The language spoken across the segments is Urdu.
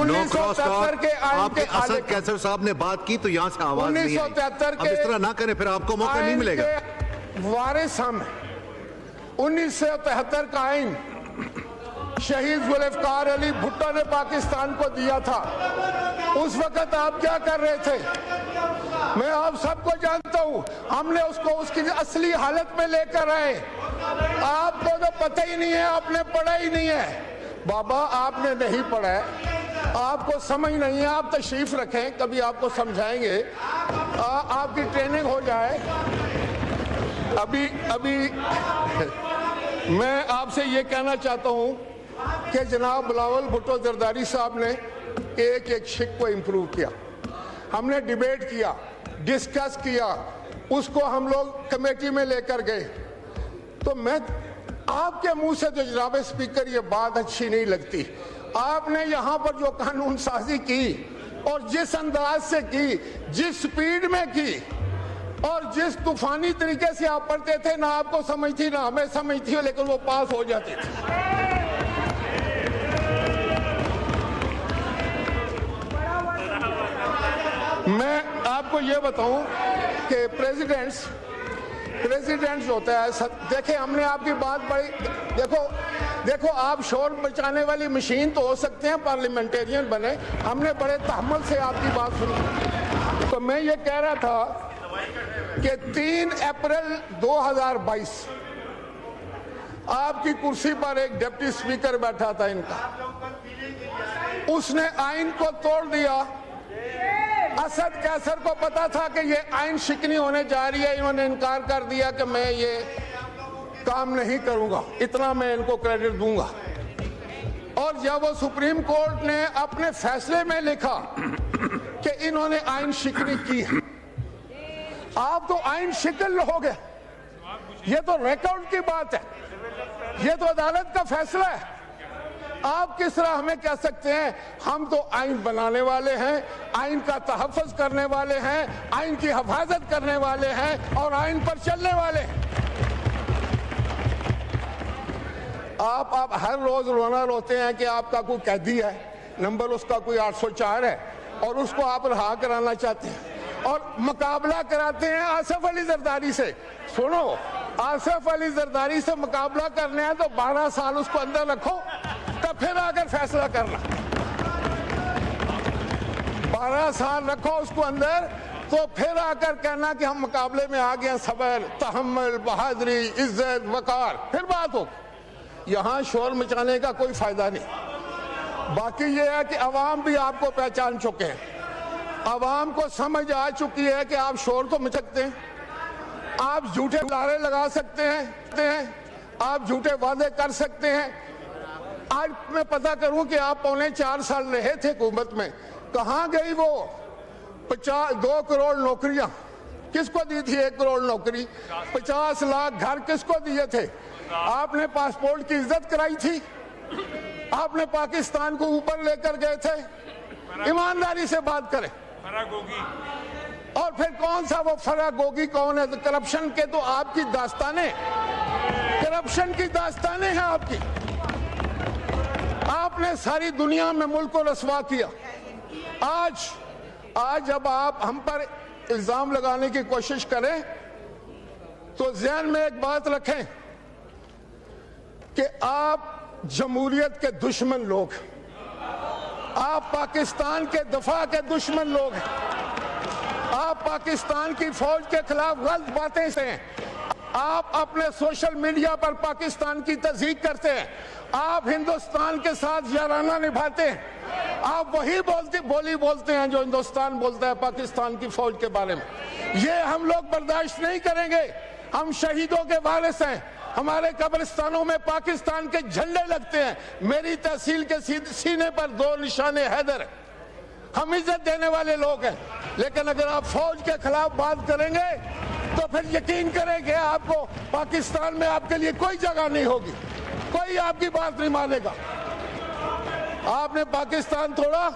1973 کے آئین آپ کے اسد کیسر صاحب نے بات کی تو یہاں سے آواز نہیں آئی. 1973 اب اس طرح نہ کریں، پھر آپ کو موقع نہیں ملے گا. وارث ہم ہیں. 1973 کا آئین شہید ذوالفقار علی بھٹو نے پاکستان کو دیا تھا. اس وقت آپ کیا کر رہے تھے؟ میں آپ سب کو جانتا ہوں. ہم نے اس کو اس کی اصلی حالت میں لے کر آئے. آپ کو تو پتہ ہی نہیں ہے، آپ نے پڑھا ہی نہیں ہے. بابا آپ نے نہیں پڑھا ہے، آپ کو سمجھ نہیں ہے. آپ تشریف رکھیں، کبھی آپ کو سمجھائیں گے، آپ کی ٹریننگ ہو جائے. ابھی میں آپ سے یہ کہنا چاہتا ہوں کہ جناب بلاول بھٹو زرداری صاحب نے ایک شک کو امپروو کیا. ہم نے ڈیبیٹ کیا، ڈسکس کیا، اس کو ہم لوگ کمیٹی میں لے کر گئے. تو میں آپ کے منہ سے تو جناب اسپیکر یہ بات اچھی نہیں لگتی. آپ نے یہاں پر جو قانون سازی کی اور جس انداز سے کی، جس سپیڈ میں کی اور جس طوفانی طریقے سے آپ پڑھتے تھے، نہ آپ کو سمجھ تھی نہ ہمیں سمجھ تھی، لیکن وہ پاس ہو جاتی تھی. میں آپ کو یہ بتاؤں کہ پریزیڈنٹ جو ہوتا ہے، دیکھیں ہم نے آپ کی بات بڑی، دیکھو آپ شور مچانے والی مشین تو ہو سکتے ہیں، پارلیمنٹیرین بنے، ہم نے بڑے تحمل سے آپ کی بات سنی. تو میں یہ کہہ رہا تھا کہ 3 اپریل 2022 آپ کی کرسی پر ایک ڈپٹی اسپیکر بیٹھا تھا ان کا، اس نے آئین کو توڑ دیا. اسد کیسر کو پتا تھا کہ یہ آئین شکنی ہونے جا رہی ہے، انہوں نے انکار کر دیا کہ میں یہ کام نہیں کروں گا، اتنا میں ان کو کریڈٹ دوں گا. اور جب وہ سپریم کورٹ نے اپنے فیصلے میں لکھا کہ انہوں نے آئین شکنی کی ہے، آپ تو آئین شکل ہو گئے. یہ تو ریکارڈ کی بات ہے، یہ تو عدالت کا فیصلہ ہے. آپ کس طرح ہمیں کہہ سکتے ہیں ہم تو آئین بنانے والے ہیں، آئین کا تحفظ کرنے والے ہیں، آئین کی حفاظت کرنے والے ہیں اور آئین پر چلنے والے ہیں. آپ ہر روز رونا روتے ہیں کہ آپ کا کوئی قیدی ہے، نمبر اس کا کوئی 804 ہے، اور اس کو آپ رہا کرانا چاہتے ہیں اور مقابلہ کراتے ہیں آصف علی زرداری سے. سنو، آصف علی زرداری سے مقابلہ کرنے ہیں تو 12 سال اس کو اندر رکھو، تب پھر آ کر فیصلہ کرنا. 12 سال رکھو اس کو اندر، تو پھر آ کر کہنا کہ ہم مقابلے میں آ گئے. صبر، تحمل، بہادری، عزت، وقار، پھر بات ہو. یہاں شور مچانے کا کوئی فائدہ نہیں. باقی یہ ہے کہ عوام بھی آپ کو پہچان چکے ہیں، عوام کو سمجھ آ چکی ہے کہ آپ شور تو مچکتے ہیں، آپ جھوٹے نعرے لگا سکتے ہیں، آپ جھوٹے وعدے کر سکتے ہیں. آج میں پتہ کروں کہ آپ 4.25 سال رہے تھے حکومت میں، کہاں گئی وہ 2 کروڑ نوکریاں؟ کس کو دی تھی 1 کروڑ نوکری؟ 50 لاکھ گھر کس کو دیے تھے؟ آپ نے پاسپورٹ کی عزت کرائی تھی؟ آپ نے پاکستان کو اوپر لے کر گئے تھے؟ ایمانداری سے بات کریں. اور پھر کون سا وہ فراگوگی کون ہے؟ کرپشن کے تو آپ کی داستانیں، کرپشن کی داستانیں ہیں آپ کی. آپ نے ساری دنیا میں ملک کو رسوا کیا. آج جب آپ ہم پر الزام لگانے کی کوشش کریں تو ذہن میں ایک بات رکھیں کہ آپ جمہوریت کے دشمن لوگ ہیں، آپ پاکستان کے دفاع کے دشمن لوگ ہیں، آپ پاکستان کی فوج کے خلاف غلط باتیں سے ہیں، آپ اپنے سوشل میڈیا پر پاکستان کی تضحیق کرتے ہیں، آپ ہندوستان کے ساتھ یارانہ نبھاتے ہیں، آپ وہی بولی بولتے ہیں جو ہندوستان بولتا ہے پاکستان کی فوج کے بارے میں. یہ ہم لوگ برداشت نہیں کریں گے. ہم شہیدوں کے وارث ہیں، ہمارے قبرستانوں میں پاکستان کے جھنڈے لگتے ہیں. میری تحصیل کے سینے پر 2 نشان حیدر ہیں. ہم عزت دینے والے لوگ ہیں، لیکن اگر آپ فوج کے خلاف بات کریں گے تو پھر یقین کریں کہ آپ کو پاکستان میں آپ کے لیے کوئی جگہ نہیں ہوگی، کوئی آپ کی بات نہیں مانے گا. آپ نے پاکستان توڑا،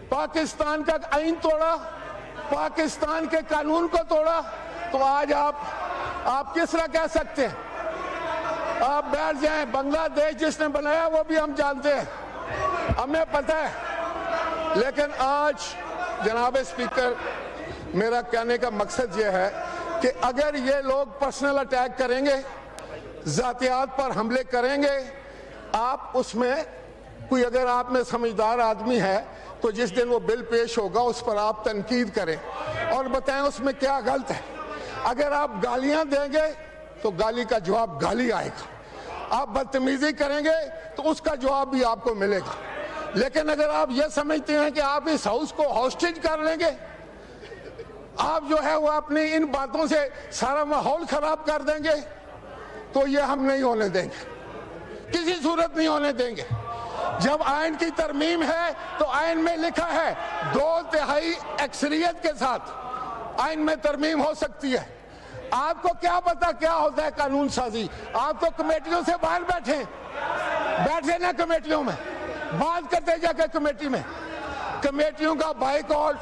پاکستان کا آئین توڑا، پاکستان کے قانون کو توڑا، تو آج آپ کس طرح کہہ سکتے ہیں؟ آپ بیٹھ جائیں. بنگلہ دیش جس نے بنایا وہ بھی ہم جانتے ہیں، ہمیں پتہ ہے. لیکن آج جناب اسپیکر میرا کہنے کا مقصد یہ ہے کہ اگر یہ لوگ پرسنل اٹیک کریں گے، ذاتیات پر حملے کریں گے، آپ اس میں کوئی اگر آپ میں سمجھدار آدمی ہے تو جس دن وہ بل پیش ہوگا اس پر آپ تنقید کریں اور بتائیں اس میں کیا غلط ہے۔ اگر آپ گالیاں دیں گے تو گالی کا جواب گالی آئے گا، آپ بدتمیزی کریں گے تو اس کا جواب بھی آپ کو ملے گا۔ لیکن اگر آپ یہ سمجھتے ہیں کہ آپ اس ہاؤس کو ہاسٹیج کر لیں گے، آپ جو ہے وہ اپنی ان باتوں سے سارا ماحول خراب کر دیں گے، تو یہ ہم نہیں ہونے دیں گے، کسی صورت نہیں ہونے دیں گے۔ جب آئین کی ترمیم ہے تو آئین میں لکھا ہے 2/3 اکثریت کے ساتھ آئین میں ترمیم ہو سکتی ہے۔ آپ کو کیا پتا کیا ہوتا ہے قانون سازی؟ آپ تو کمیٹیوں سے باہر بیٹھے نا، کمیٹیوں میں بات کرتے جا کے کمیٹی میں، کمیٹیوں کا بائیک آؤٹ،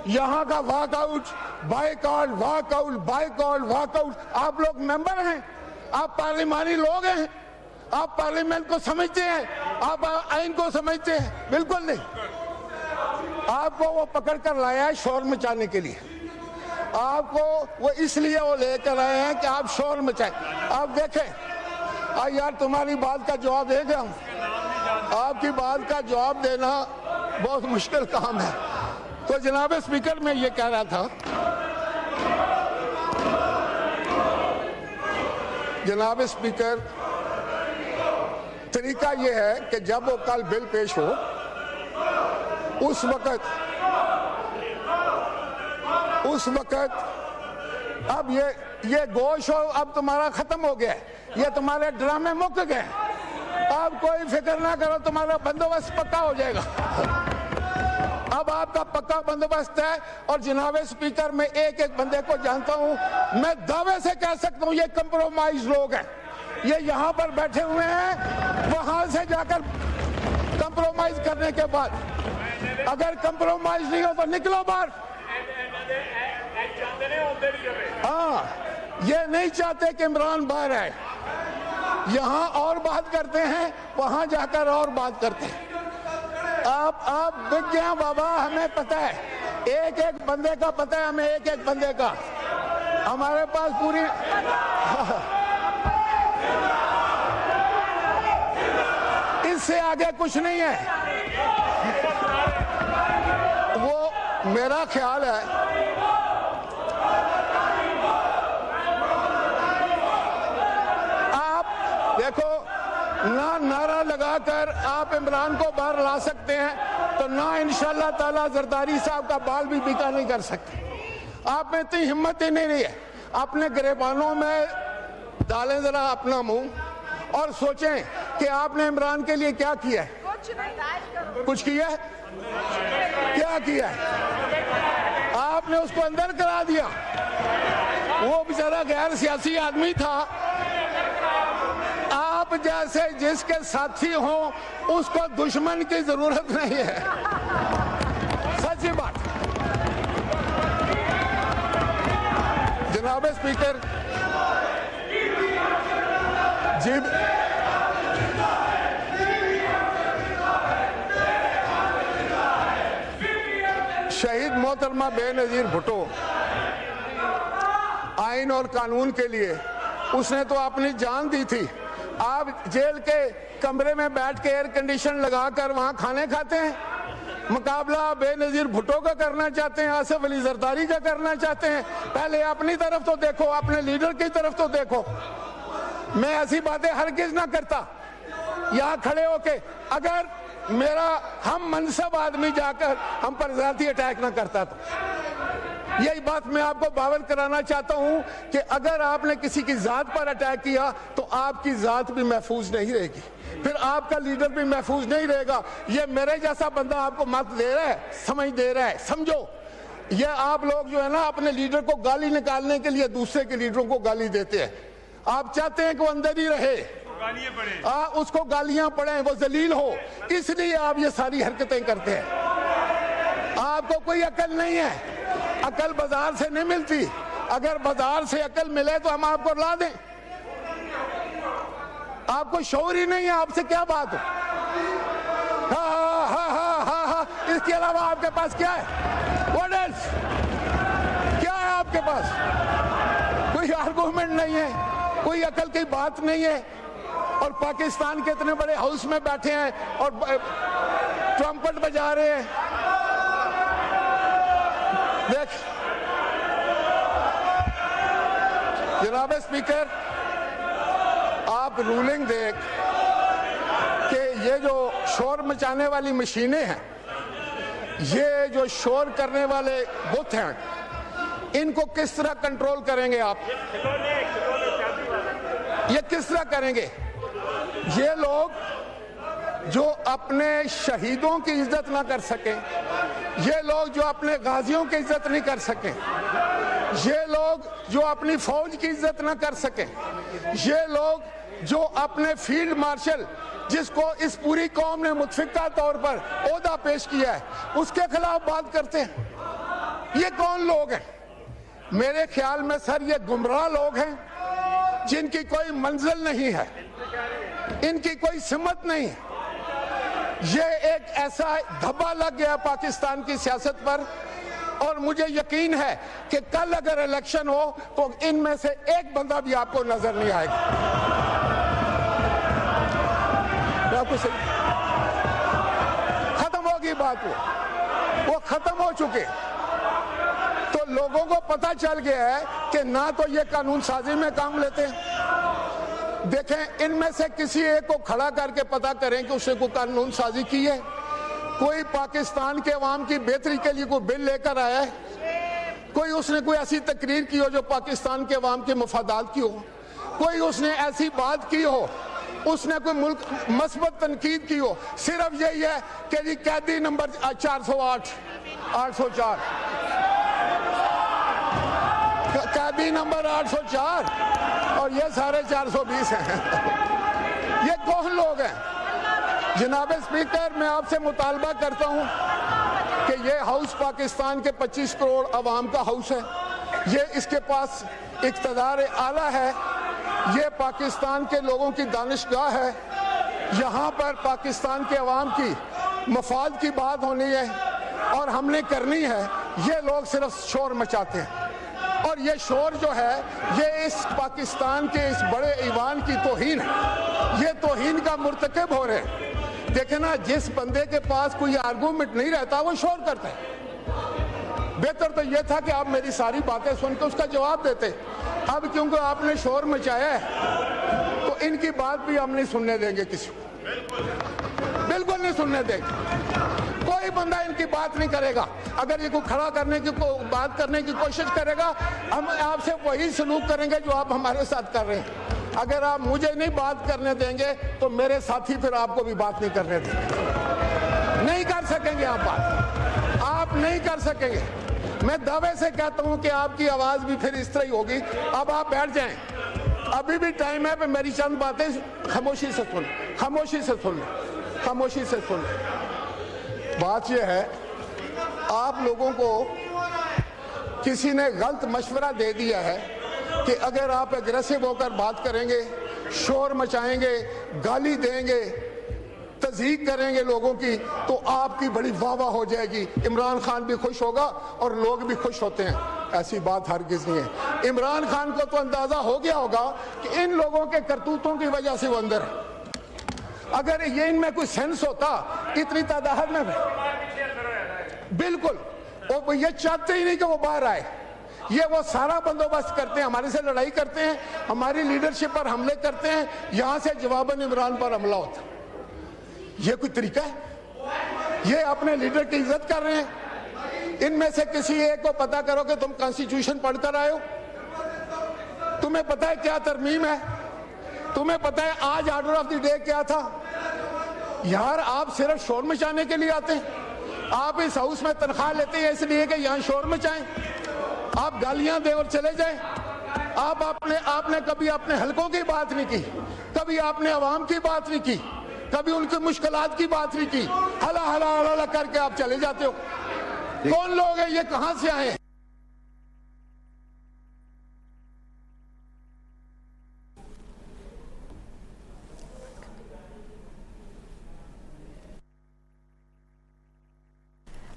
یہاں کا walk out, bike out, walk out, bike out, walk out. آپ لوگ ممبر ہیں، آپ پارلیمانی لوگ ہیں، آپ پارلیمنٹ کو سمجھتے ہیں، آپ آئین کو سمجھتے ہیں؟ بالکل نہیں۔ آپ کو وہ پکڑ کر لایا ہے شور مچانے کے لیے، آپ کو وہ اس لیے وہ لے کر آئے ہیں کہ آپ شور مچائیں۔ آپ دیکھیں یار، تمہاری بات کا جواب دے گیا ہوں، آپ کی بات کا جواب دینا بہت مشکل کام ہے۔ تو جناب اسپیکر میں یہ کہہ رہا تھا، جناب اسپیکر طریقہ یہ ہے کہ جب وہ کل بل پیش ہو اس وقت اب یہ گوش ہو، اب تمہارا ختم ہو گیا، یہ تمہارے ڈرامے مک گئے، اب کوئی فکر نہ کرو، تمہارا بندوبست پکا ہو جائے گا۔ اب آپ کا پکا بندوبست ہے۔ اور جناب اسپیکر میں ایک ایک بندے کو جانتا ہوں، میں دعوے سے کہہ سکتا ہوں یہ کمپرومائز لوگ ہیں، یہ یہاں پر بیٹھے ہوئے ہیں، وہاں سے جا کر کمپرومائز کرنے کے بعد اگر کمپرومائز نہیں ہو تو نکلو باہر۔ ہاں، یہ نہیں چاہتے کہ عمران باہر آئے، یہاں اور بات کرتے ہیں، وہاں جا کر اور بات کرتے ہیں۔ آپ بک گئے بابا، ہمیں پتہ ہے، ایک ایک بندے کا پتہ ہے ہمیں، ایک ایک بندے کا، ہمارے پاس پوری اس سے آگے کچھ نہیں ہے۔ وہ میرا خیال ہے آپ دیکھو، نہ نعرہ لگا کر آپ عمران کو باہر لا سکتے ہیں تو نہ انشاءاللہ تعالی زرداری صاحب کا بال بھی بیکا نہیں کر سکتے۔ آپ میں اتنی ہمت ہی نہیں رہی ہے۔ اپنے گریبانوں میں ڈالیں ذرا اپنا منہ اور سوچیں کہ آپ نے عمران کے لیے کیا کیا ہے۔ کچھ کیا ہے؟ کیا کیا ہے؟ آپ نے اس کو اندر کرا دیا۔ وہ بیچارہ غیر سیاسی آدمی تھا۔ آپ جیسے جس کے ساتھی ہوں اس کو دشمن کی ضرورت نہیں ہے، سچی بات۔ جناب اسپیکر جی، شہید محترمہ بے نظیر بھٹو آئین اور قانون کے لیے اس نے تو اپنی جان دی تھی۔ آپ جیل کے کمرے میں بیٹھ کے ایئر کنڈیشن لگا کر وہاں کھانے کھاتے ہیں۔ مقابلہ بے نظیر بھٹو کا کرنا چاہتے ہیں، آصف علی زرداری کا کرنا چاہتے ہیں۔ پہلے اپنی طرف تو دیکھو، اپنے لیڈر کی طرف تو دیکھو۔ میں ایسی باتیں ہرگز نہ کرتا یہاں کھڑے ہو کے، اگر میرا ہم منصب آدمی جا کر ہم پر ذاتی اٹیک نہ کرتا تو۔ یہی بات میں آپ کو باور کرانا چاہتا ہوں کہ اگر آپ نے کسی کی ذات پر اٹیک کیا تو آپ کی ذات بھی محفوظ نہیں رہے گی، پھر آپ کا لیڈر بھی محفوظ نہیں رہے گا۔ یہ میرے جیسا بندہ آپ کو مت دے رہا ہے، سمجھ دے رہا ہے، سمجھو۔ یہ آپ لوگ جو ہے نا اپنے لیڈر کو گالی نکالنے کے لیے دوسرے کے لیڈروں کو گالی دیتے ہیں۔ آپ چاہتے ہیں کہ وہ اندر ہی رہے، اس کو گالیاں پڑیں، وہ ذلیل ہو، اس لیے آپ یہ ساری حرکتیں کرتے ہیں۔ آپ کو کوئی عقل نہیں ہے، عقل بازار سے نہیں ملتی۔ اگر بازار سے عقل ملے تو ہم آپ کو لا دیں۔ آپ کو شعور ہی نہیں ہے، آپ سے کیا بات ہو؟ ہاں ہاں ہاں ہاں ہاں، اس کی علاوہ آپ کے پاس کیا ہے؟ What else؟ کیا ہے آپ کے پاس؟ کوئی آرگومنٹ نہیں ہے، کوئی عقل کی بات نہیں ہے، اور پاکستان کے اتنے بڑے ہاؤس میں بیٹھے ہیں اور ٹرمپٹ بجا رہے ہیں. دیکھ جناب اسپیکر، آپ رولنگ دیکھ کہ یہ جو شور مچانے والی مشینیں ہیں، یہ جو شور کرنے والے بت ہیں، ان کو کس طرح کنٹرول کریں گے آپ؟ یہ کس طرح کریں گے؟ یہ لوگ جو اپنے شہیدوں کی عزت نہ کر سکیں، یہ لوگ جو اپنے غازیوں کی عزت نہیں کر سکیں، یہ لوگ جو اپنی فوج کی عزت نہ کر سکیں، یہ لوگ جو اپنے فیلڈ مارشل جس کو اس پوری قوم نے متفقہ طور پر عہدہ پیش کیا ہے، اس کے خلاف بات کرتے ہیں. یہ کون لوگ ہیں؟ میرے خیال میں سر یہ گمراہ لوگ ہیں جن کی کوئی منزل نہیں ہے، ان کی کوئی سمت نہیں ہے. یہ ایک ایسا دھبا لگ گیا پاکستان کی سیاست پر، اور مجھے یقین ہے کہ کل اگر الیکشن ہو تو ان میں سے ایک بندہ بھی آپ کو نظر نہیں آئے گا. ختم ہوگی بات، وہ ختم ہو چکے. تو لوگوں کو پتہ چل گیا ہے کہ نہ تو یہ قانون سازی میں کام لیتے ہیں. دیکھیں ان میں سے کسی ایک کو کھڑا کر کے پتہ کریں کہ اس نے کوئی قانون سازی کی ہے، کوئی پاکستان کے عوام کی بہتری کے لیے کوئی بل لے کر آیا ہے، کوئی اس نے کوئی ایسی تقریر کی ہو جو پاکستان کے عوام کے مفادات کی ہو، کوئی اس نے ایسی بات کی ہو، اس نے کوئی ملک مثبت تنقید کی ہو. صرف یہی ہے کہ جی قیدی نمبر 408 804 قیدی نمبر 804 اور یہ سارے 420 ہیں. یہ کون لوگ ہیں؟ جناب اسپیکر، میں آپ سے مطالبہ کرتا ہوں کہ یہ ہاؤس پاکستان کے 25 کروڑ عوام کا ہاؤس ہے، یہ اس کے پاس اقتدار اعلیٰ ہے، یہ پاکستان کے لوگوں کی دانشگاہ ہے، یہاں پر پاکستان کے عوام کی مفاد کی بات ہونی ہے اور ہم نے کرنی ہے. یہ لوگ صرف شور مچاتے ہیں، اور یہ شور جو ہے یہ اس پاکستان کے اس بڑے ایوان کی توہین ہے، یہ توہین کا مرتکب ہو رہے ہیں. دیکھیں نا، جس بندے کے پاس کوئی آرگومنٹ نہیں رہتا وہ شور کرتا ہے. بہتر تو یہ تھا کہ آپ میری ساری باتیں سن کے اس کا جواب دیتے. اب کیونکہ آپ نے شور مچایا ہے تو ان کی بات بھی ہم نہیں سننے دیں گے، کسی کو بالکل نہیں سننے دیں گے. کوئی بندہ ان کی بات نہیں کرے گا. اگر یہ کو کھڑا کرنے کی بات کرنے کی کوشش کرے گا، ہم آپ سے وہی سلوک کریں گے جو آپ ہمارے ساتھ کر رہے ہیں. اگر آپ مجھے نہیں بات کرنے دیں گے تو میرے ساتھی پھر آپ کو بھی بات نہیں کرنے دیں گے. نہیں کر سکیں گے آپ بات، آپ نہیں کر سکیں گے. میں دعوے سے کہتا ہوں کہ آپ کی آواز بھی پھر اس طرح ہی ہوگی. اب آپ بیٹھ جائیں، ابھی بھی ٹائم ہے. میری چند باتیں خاموشی سے سن، خاموشی سے سن، خاموشی سے سن. بات یہ ہے، آپ لوگوں کو کسی نے غلط مشورہ دے دیا ہے کہ اگر آپ اگریسو ہو کر بات کریں گے، شور مچائیں گے، گالی دیں گے، تضحیق کریں گے لوگوں کی، تو آپ کی بڑی واہ واہ ہو جائے گی، عمران خان بھی خوش ہوگا اور لوگ بھی خوش ہوتے ہیں. ایسی بات ہرگز نہیں ہے. عمران خان کو تو اندازہ ہو گیا ہوگا کہ ان لوگوں کے کرتوتوں کی وجہ سے وہ اندر ہے. اگر یہ ان میں کوئی سینس ہوتا اتنی تعداد میں بالکل، وہ یہ چاہتے ہی نہیں کہ وہ باہر آئے. یہ وہ سارا بندوبست کرتے ہیں، ہمارے سے لڑائی کرتے ہیں، ہماری لیڈرشپ پر حملے کرتے ہیں، یہاں سے جواباً عمران پر حملہ ہوتا. یہ کوئی طریقہ ہے؟ یہ اپنے لیڈر کی عزت کر رہے ہیں. ان میں سے کسی ایک کو پتا کرو کہ تم کانسٹیٹیوشن پڑھ کر آئے ہو، تمہیں پتا ہے کیا ترمیم ہے، تمہیں پتا ہے آج آرڈر آف دی ڈے کیا تھا. یار آپ صرف شور مچانے کے لیے آتے ہیں. آپ اس ہاؤس میں تنخواہ لیتے ہیں اس لیے کہ یہاں شور مچائیں، آپ گالیاں دیں اور چلے جائیں. آپ نے کبھی اپنے حلقوں کی بات نہیں کی، کبھی آپ نے عوام کی بات نہیں کی، کبھی ان کی مشکلات کی بات نہیں کی. ہلا ہلا ہلا کر کے آپ چلے جاتے ہو. کون لوگ ہیں یہ؟ کہاں سے آئے ہیں؟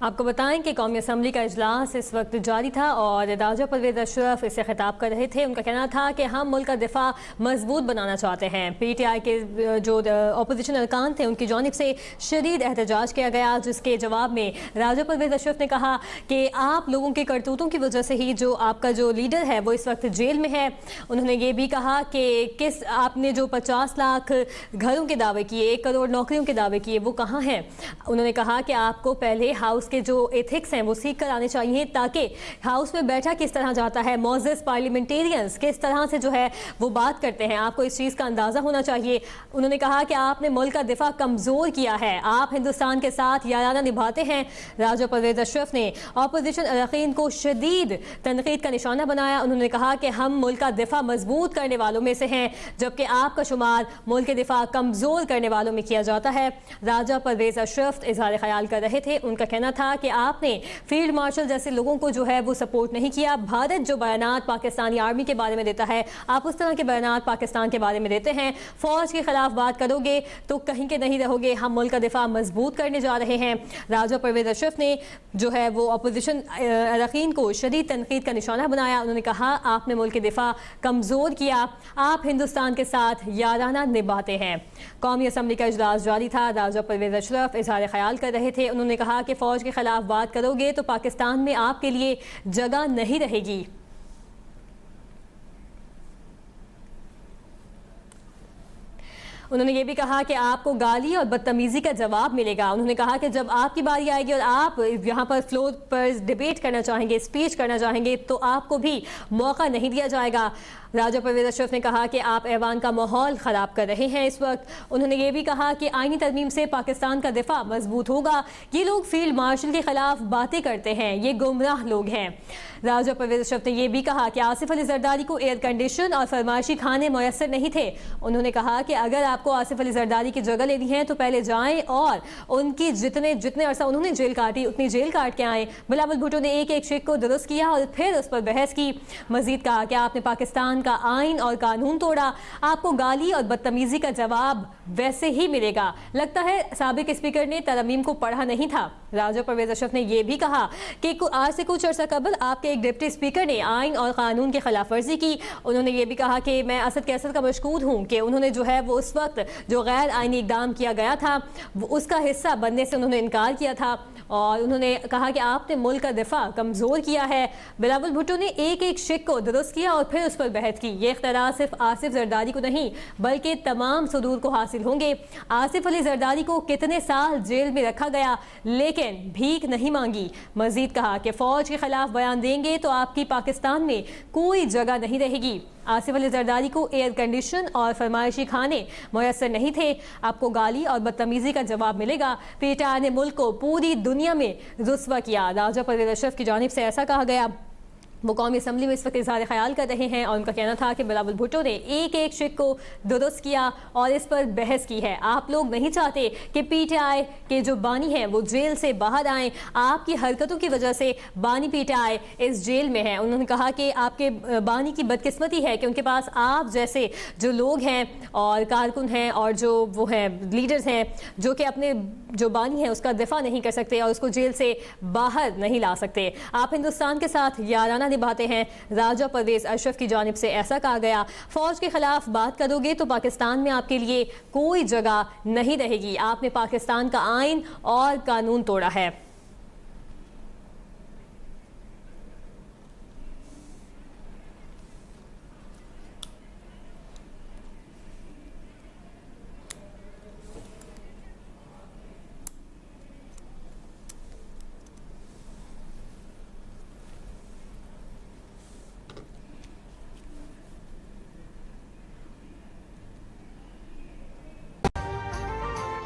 آپ کو بتائیں کہ قومی اسمبلی کا اجلاس اس وقت جاری تھا اور راجہ پرویز اشرف اسے خطاب کر رہے تھے. ان کا کہنا تھا کہ ہم ملک کا دفاع مضبوط بنانا چاہتے ہیں. پی ٹی آئی کے جو اپوزیشن ارکان تھے ان کی جانب سے شدید احتجاج کیا گیا, جس کے جواب میں راجہ پرویز اشرف نے کہا کہ آپ لوگوں کے کرتوتوں کی وجہ سے ہی جو آپ کا جو لیڈر ہے وہ اس وقت جیل میں ہے. انہوں نے یہ بھی کہا کہ آپ نے جو 50 لاکھ گھروں کے دعوے کیے, 1 کروڑ نوکریوں کے دعوے کیے, وہ کہاں ہیں. انہوں نے کہا کہ آپ کو پہلے ہاؤس کے جو ایتھکس ہیں وہ سیکھ کر آنے چاہیے تاکہ ہاؤس میں بیٹھا کس طرح جاتا ہے, معزز پارلیمنٹیرینز کس طرح سے جو ہے وہ بات کرتے ہیں, آپ کو اس چیز کا اندازہ ہونا چاہیے. انہوں نے کہا کہ آپ نے ملک کا دفاع کمزور کیا ہے, آپ ہندوستان کے ساتھ یارانہ نبھاتے ہیں. راجہ پرویز اشرف نے اپوزیشن اراکین کو شدید تنقید کا نشانہ بنایا. انہوں نے کہا کہ ہم ملک کا دفاع مضبوط کرنے والوں میں سے ہیں جبکہ آپ کا شمار ملک کے دفاع کمزور کرنے والوں میں کیا جاتا ہے. راجہ پرویز اشرف اظہار خیال کر رہے تھے. ان کا کہنا تھا کہ آپ نے فیلڈ مارشل جیسے لوگوں کو جو ہے وہ سپورٹ نہیں کیا. بھارت جو بیانات پاکستانی آرمی کے بارے میں دیتا ہے آپ اس طرح کے بیانات پاکستان کے بارے میں دیتے ہیں. فوج کے خلاف بات کرو گے تو کہیں کے نہیں رہو گے. ہم ملک کا دفاع مضبوط کرنے جا رہے ہیں. راجہ پرویز اشرف نے جو ہے وہ اپوزیشن اراکین کو شدید تنقید کا نشانہ بنایا. انہوں نے کہا آپ نے ملک کے دفاع کمزور کیا, آپ ہندوستان کے ساتھ یارانہ نبھاتے ہیں. قومی اسمبلی کا اجلاس جاری تھا. راجہ پرویز اشرف اظہار خیال کر رہے تھے. انہوں نے کہا کہ فوج کے خلاف بات کرو گے تو پاکستان میں آپ کے لیے جگہ نہیں رہے گی. انہوں نے یہ بھی کہا کہ آپ کو گالی اور بدتمیزی کا جواب ملے گا. انہوں نے کہا کہ جب آپ کی باری آئے گی اور آپ یہاں پر فلور پر ڈیبیٹ کرنا چاہیں گے, اسپیچ کرنا چاہیں گے تو آپ کو بھی موقع نہیں دیا جائے گا. راجہ پرویز اشرف نے کہا کہ آپ ایوان کا ماحول خراب کر رہے ہیں اس وقت. انہوں نے یہ بھی کہا کہ آئینی ترمیم سے پاکستان کا دفاع مضبوط ہوگا. یہ لوگ فیلڈ مارشل کے خلاف باتیں کرتے ہیں, یہ گمراہ لوگ ہیں. راجہ پرویز اشرف نے یہ بھی کہا کہ آصف علی زرداری کو ایئر کنڈیشن اور فرمائشی کھانے میسر نہیں تھے. انہوں نے کہا کہ اگر آپ کو آصف علی زرداری کی جگہ لینی ہے تو پہلے جائیں اور ان کی جتنے عرصہ انہوں نے جیل کاٹی اتنی جیل کاٹ کے آئیں. بلاول بھٹو نے ایک ایک شک کو درست کیا اور پھر اس پر بحث کی. مزید کہا کہ آپ نے پاکستان کا آئین اور قانون توڑا, آپ کو گالی اور بدتمیزی کا جواب ویسے ہی ملے گا. لگتا ہے سابق اسپیکر نے ترمیم کو پڑھا نہیں تھا. راجہ پرویز اشرف نے یہ بھی کہا کہ آج سے کچھ عرصہ قبل آپ کے ایک ڈپٹی اسپیکر نے آئین اور قانون کی خلاف ورزی کی. انہوں نے یہ بھی کہا کہ میں اسد کیسر کا مشکور ہوں کہ انہوں نے جو ہے وہ اس وقت جو غیر آئینی اقدام کیا گیا تھا اس کا حصہ بننے سے انہوں نے انکار کیا تھا. اور انہوں نے کہا کہ آپ نے ملک کا دفاع کمزور کیا ہے. بلاول بھٹو نے ایک ایک شک کو درست کیا اور پھر اس پر بحث کی. یہ اختراع صرف آصف زرداری کو نہیں بلکہ تمام صدور کو حاصل ہوں گے. آصف علی زرداری کو کتنے سال جیل میں رکھا گیا لیکن بھیک نہیں مانگی. مزید کہا کہ فوج کے خلاف بیان دیں گے تو آپ کی پاکستان میں کوئی جگہ نہیں رہے گی. آصف علی زرداری کو ایئر کنڈیشن اور فرمائشی کھانے میسر نہیں تھے. آپ کو گالی اور بدتمیزی کا جواب ملے گا. پی ٹی آئی نے ملک کو پوری دنیا میں رسوا کیا. راجہ پرویز اشرف کی جانب سے ایسا کہا گیا. وہ قومی اسمبلی میں اس وقت اظہار خیال کر رہے ہیں اور ان کا کہنا تھا کہ بلاول بھٹو نے ایک ایک شک کو درست کیا اور اس پر بحث کی ہے. آپ لوگ نہیں چاہتے کہ پی ٹی آئی کے جو بانی ہیں وہ جیل سے باہر آئیں. آپ کی حرکتوں کی وجہ سے بانی P T I us jail میں ہے. انہوں نے کہا کہ آپ کے بانی کی بدقسمتی ہے کہ ان کے پاس آپ جیسے جو لوگ ہیں اور کارکن ہیں اور جو وہ ہیں لیڈرز ہیں جو کہ اپنے جو بانی ہے اس کا دفاع نہیں کر سکتے اور اس کو جیل سے باہر نہیں لا سکتے. آپ ہندوستان کے ساتھ یارانہ نبھاتے ہیں. راجہ پرویز اشرف کی جانب سے ایسا کہا گیا. فوج کے خلاف بات کرو گے تو پاکستان میں آپ کے لیے کوئی جگہ نہیں رہے گی. آپ نے پاکستان کا آئین اور قانون توڑا ہے.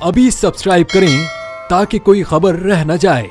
ابھی سبسکرائب کریں تاکہ کوئی خبر رہ نہ جائے.